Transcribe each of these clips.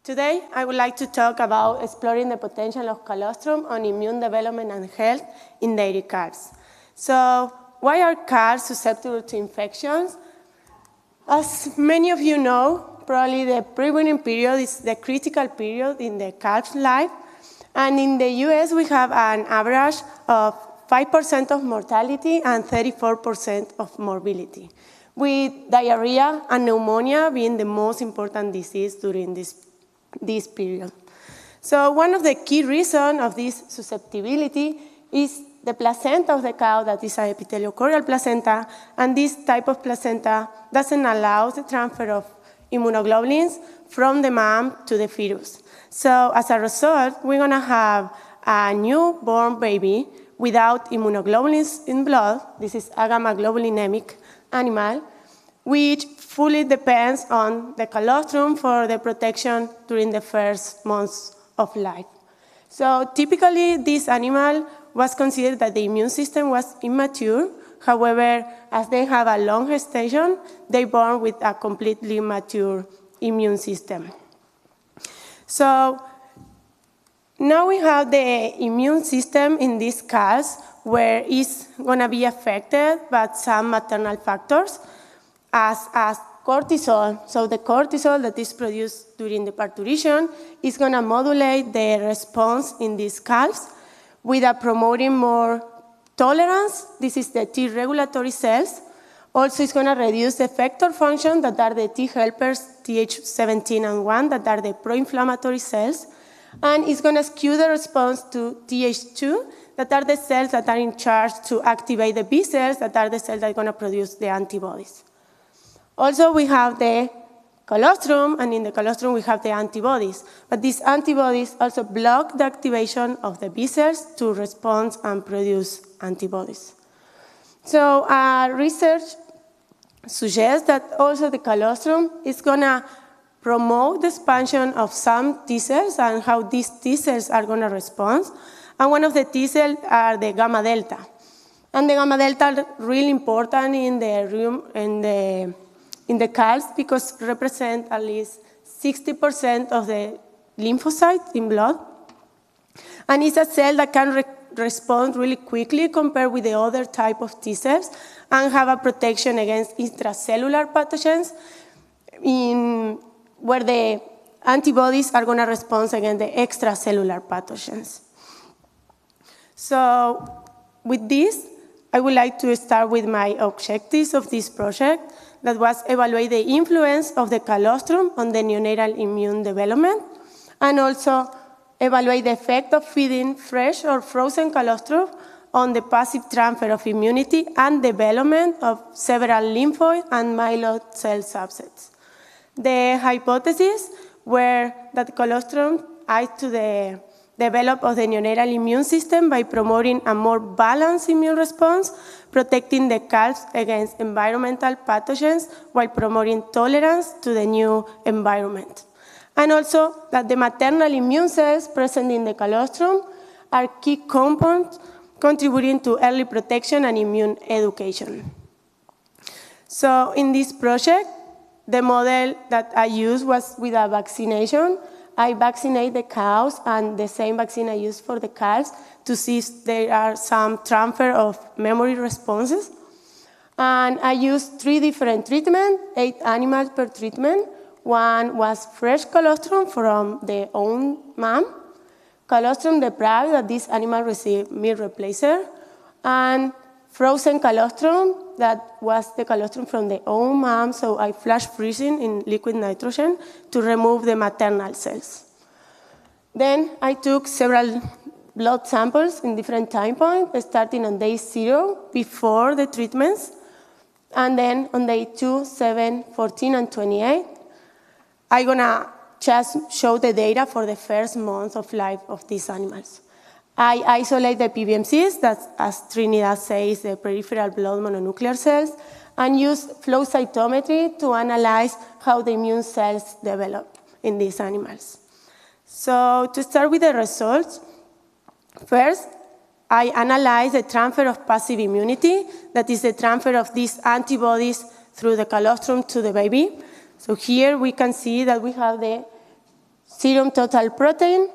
Today, I would like to talk about exploring the potential of colostrum on immune development and health in dairy calves. So, why are calves susceptible to infections? As many of you know, probably the pre-weaning period is the critical period in the calf's life. And in the US, we have an average of 5% of mortality and 34% of morbidity, with diarrhea and pneumonia being the most important disease during this period. So one of the key reasons of this susceptibility is the placenta of the cow, that is an epitheliochorial placenta, and this type of placenta doesn't allow the transfer of immunoglobulins from the mom to the fetus. So as a result, we're going to have a newborn baby without immunoglobulins in blood. This is a gamma globulin-anemic animal, which fully depends on the colostrum for the protection during the first months of life. So typically, this animal was considered that the immune system was immature. However, as they have a long gestation, they're born with a completely mature immune system. So now we have the immune system in these calves where it's going to be affected by some maternal factors as cortisol. So the cortisol that is produced during the parturition is going to modulate the response in these calves with promoting more tolerance. This is the T regulatory cells. Also, it's going to reduce the effector function, that are the T helpers, Th17 and 1, that are the pro-inflammatory cells. And it's going to skew the response to Th2, that are the cells that are in charge to activate the B cells, that are the cells that are going to produce the antibodies. Also, we have the colostrum, and in the colostrum we have the antibodies. But these antibodies also block the activation of the B cells to respond and produce antibodies. So research suggests that also the colostrum is going to promote the expansion of some T cells and how these T cells are going to respond. And one of the T cells are the gamma delta. And the gamma delta are really important in the calves because represent at least 60% of the lymphocytes in blood. And it's a cell that can respond really quickly compared with the other type of T cells and have a protection against intracellular pathogens where the antibodies are going to respond against the extracellular pathogens. So with this, I would like to start with my objectives of this project, that was evaluate the influence of the colostrum on the neonatal immune development, and also evaluate the effect of feeding fresh or frozen colostrum on the passive transfer of immunity and development of several lymphoid and myeloid cell subsets. The hypotheses were that colostrum aids to the development of the neonatal immune system by promoting a more balanced immune response, protecting the calves against environmental pathogens while promoting tolerance to the new environment. And also that the maternal immune cells present in the colostrum are key components contributing to early protection and immune education. So in this project, the model that I used was with a vaccination. I vaccinate the cows, and the same vaccine I used for the calves to see if there are some transfer of memory responses. And I used 3 different treatments, 8 animals per treatment. One was fresh colostrum from the own mom, colostrum deprived, that this animal received meat replacer, and frozen colostrum, that was the colostrum from the own mom, so I flash freezing in liquid nitrogen to remove the maternal cells. Then I took several blood samples in different time points, starting on day 0 before the treatments, and then on day 2, 7, 14, and 28. I'm gonna just show the data for the first month of life of these animals. I isolate the PBMCs, that's, as Trinidad says, the peripheral blood mononuclear cells, and use flow cytometry to analyze how the immune cells develop in these animals. So to start with the results, first, I analyze the transfer of passive immunity, that is the transfer of these antibodies through the colostrum to the baby. So here we can see that we have the Serum total protein,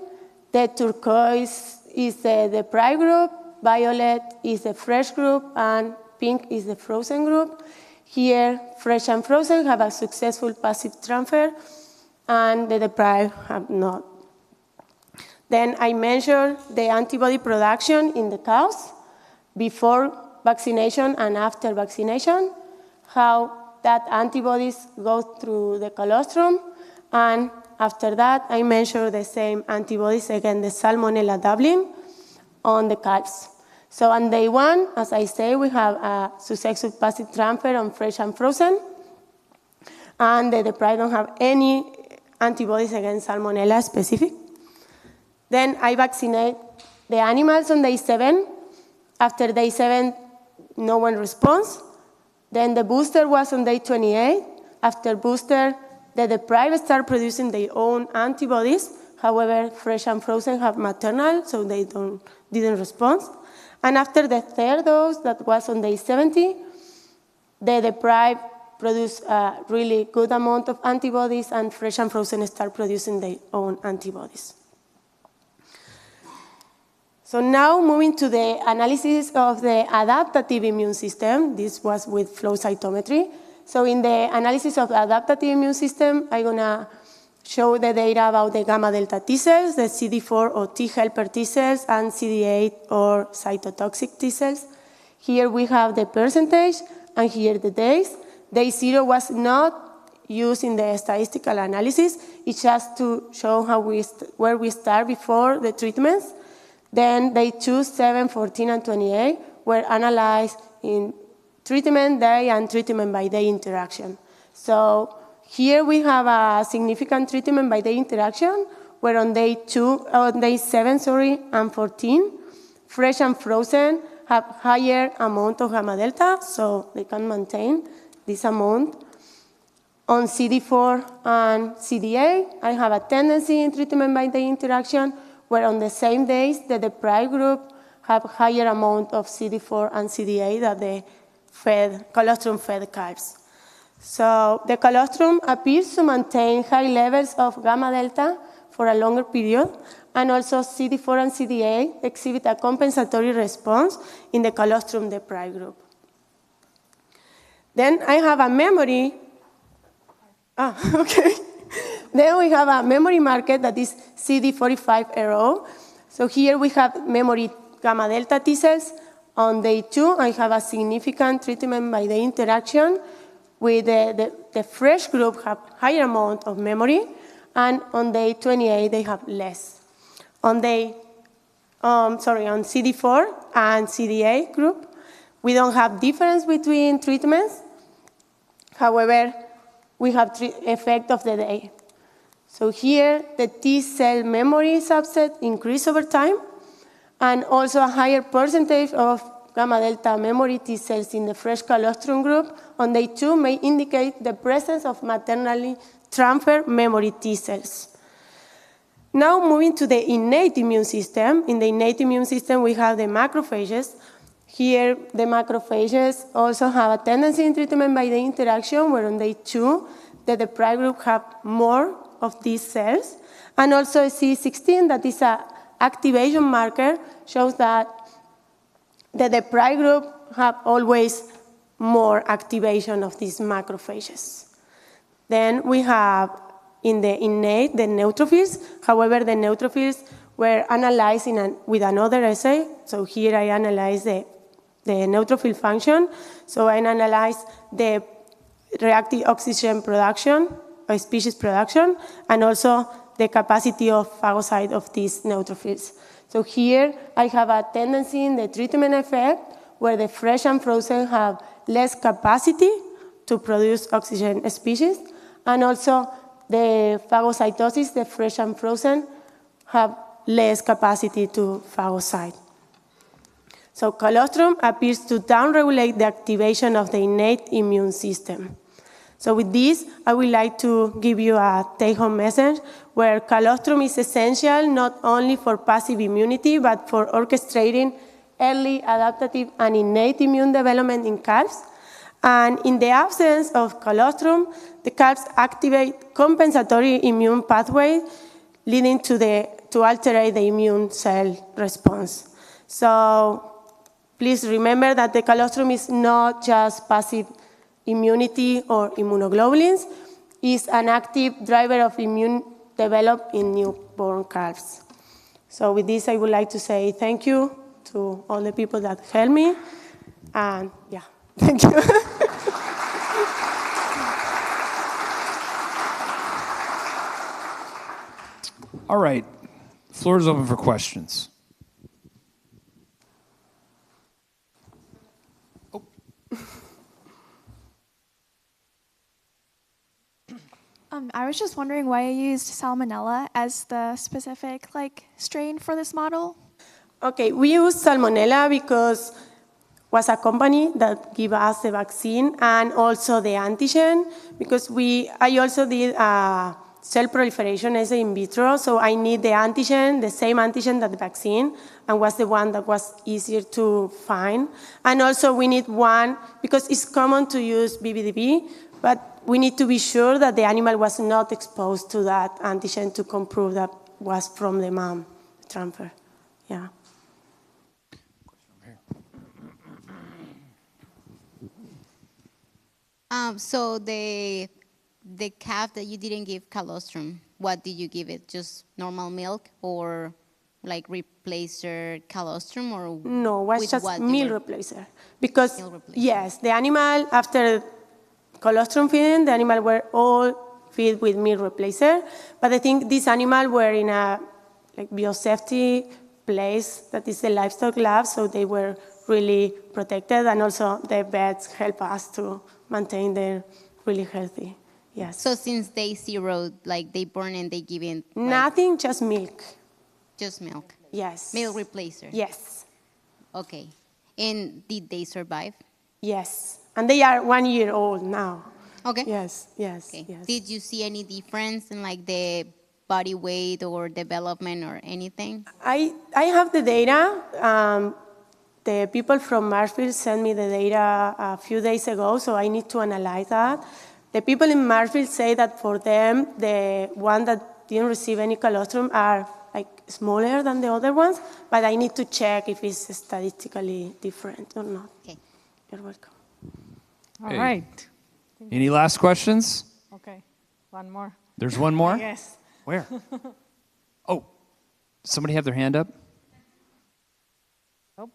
the turquoise is the prime group, violet is the fresh group, and pink is the frozen group. Here, fresh and frozen have a successful passive transfer, and the deprived have not. Then I measure the antibody production in the cows before vaccination and after vaccination, how that antibodies go through the colostrum, and after that I measure the same antibodies, again the Salmonella doubling, on the calves. So on day 1, as I say, we have a successful passive transfer on fresh and frozen, and the deprived don't have any antibodies against Salmonella specific. Then I vaccinate the animals on day 7. After day 7, no one responds. Then the booster was on day 28. After booster, the deprived start producing their own antibodies. However, fresh and frozen have maternal, so they didn't respond. And after the 3rd dose, that was on day 70, the deprived produce a really good amount of antibodies, and fresh and frozen start producing their own antibodies. So now moving to the analysis of the adaptive immune system. This was with flow cytometry. So in the analysis of the adaptive immune system, I'm going to show the data about the gamma delta T cells, the CD4 or T helper T cells, and CD8 or cytotoxic T cells. Here we have the percentage, and here the days. Day 0 was not used in the statistical analysis. It's just to show where we start before the treatments. Then day 2, 7, 14, and 28 were analyzed in treatment day and treatment by day interaction. So here we have a significant treatment by day interaction, where on day 7, and 14, fresh and frozen have higher amount of gamma delta, so they can maintain this amount. On CD4 and CD8, I have a tendency in treatment by day interaction, where on the same days, the deprived group have higher amount of CD4 and CD8 than the colostrum-fed calves. So the colostrum appears to maintain high levels of gamma delta for a longer period, and also CD4 and CD8 exhibit a compensatory response in the colostrum deprived group. Then I have a memory. Okay. Then we have a memory marker that is CD45RO. So here we have memory gamma delta T cells. On day 2, I have a significant treatment by the interaction with the fresh group have higher amount of memory, and on day 28 they have less. On CD4 and CD8 group, we don't have difference between treatments. However, we have effect of the day. So here, the T cell memory subset increase over time, and also a higher percentage of gamma delta memory T cells in the fresh colostrum group on day 2 may indicate the presence of maternally transferred memory T cells. Now moving to the innate immune system. In the innate immune system, we have the macrophages. Here, the macrophages also have a tendency in treatment by the interaction, where on day 2, the deprived group have more of these cells. And also C16, that is an activation marker, shows that the deprived group have always more activation of these macrophages. Then we have in the innate, the neutrophils. However, the neutrophils were analyzed with another assay. So here I analyze the neutrophil function. So I analyze the reactive oxygen production, or species production, and also the capacity of phagocyte of these neutrophils. So here I have a tendency in the treatment effect where the fresh and frozen have less capacity to produce oxygen species, and also the phagocytosis, the fresh and frozen, have less capacity to phagocyte. So colostrum appears to downregulate the activation of the innate immune system. So with this, I would like to give you a take-home message where colostrum is essential not only for passive immunity, but for orchestrating early adaptive and innate immune development in calves. And in the absence of colostrum, the calves activate compensatory immune pathways leading to alter the immune cell response. So please remember that the colostrum is not just passive immunity or immunoglobulins. It's an active driver of immune development in newborn calves. So with this, I would like to say thank you to all the people that helped me. And yeah, thank you. All right, floor is open for questions. I was just wondering why you used Salmonella as the specific strain for this model. Okay, we use Salmonella because it was a company that gave us the vaccine and also the antigen, because I also did cell proliferation assay in vitro, so I need the antigen, the same antigen that the vaccine, and was the one that was easier to find. And also we need one, because it's common to use BBDB, but we need to be sure that the animal was not exposed to that antigen to prove that was from the mom transfer. Yeah. So the calf that you didn't give colostrum, what did you give it? Just normal milk or replacer colostrum, or no, it was just meal replacer. Because meal replacer. Yes, the animal after colostrum feeding, the animal were all fed with meal replacer, but I think these animals were in a biosafety place that is the livestock lab, so they were really protected, and also the vets help us to maintain them really healthy. Yes. So since day 0, they born and they give in nothing, just milk. Just milk. Yes. Meal replacer. Yes. Okay. And did they survive? Yes. And they are 1 year old now. Okay. Yes, yes, Okay. yes. Did you see any difference in the body weight or development or anything? I have the data. The people from Marshfield sent me the data a few days ago, so I need to analyze that. The people in Marshfield say that for them, the one that didn't receive any colostrum are smaller than the other ones, but I need to check if it's statistically different or not. Okay. You're welcome. All right. Any last questions? Okay, one more. There's one more? Yes. Where? Oh, somebody have their hand up? Nope.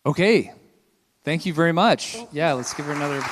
Okay. Thank you very much. Yeah, let's give her another...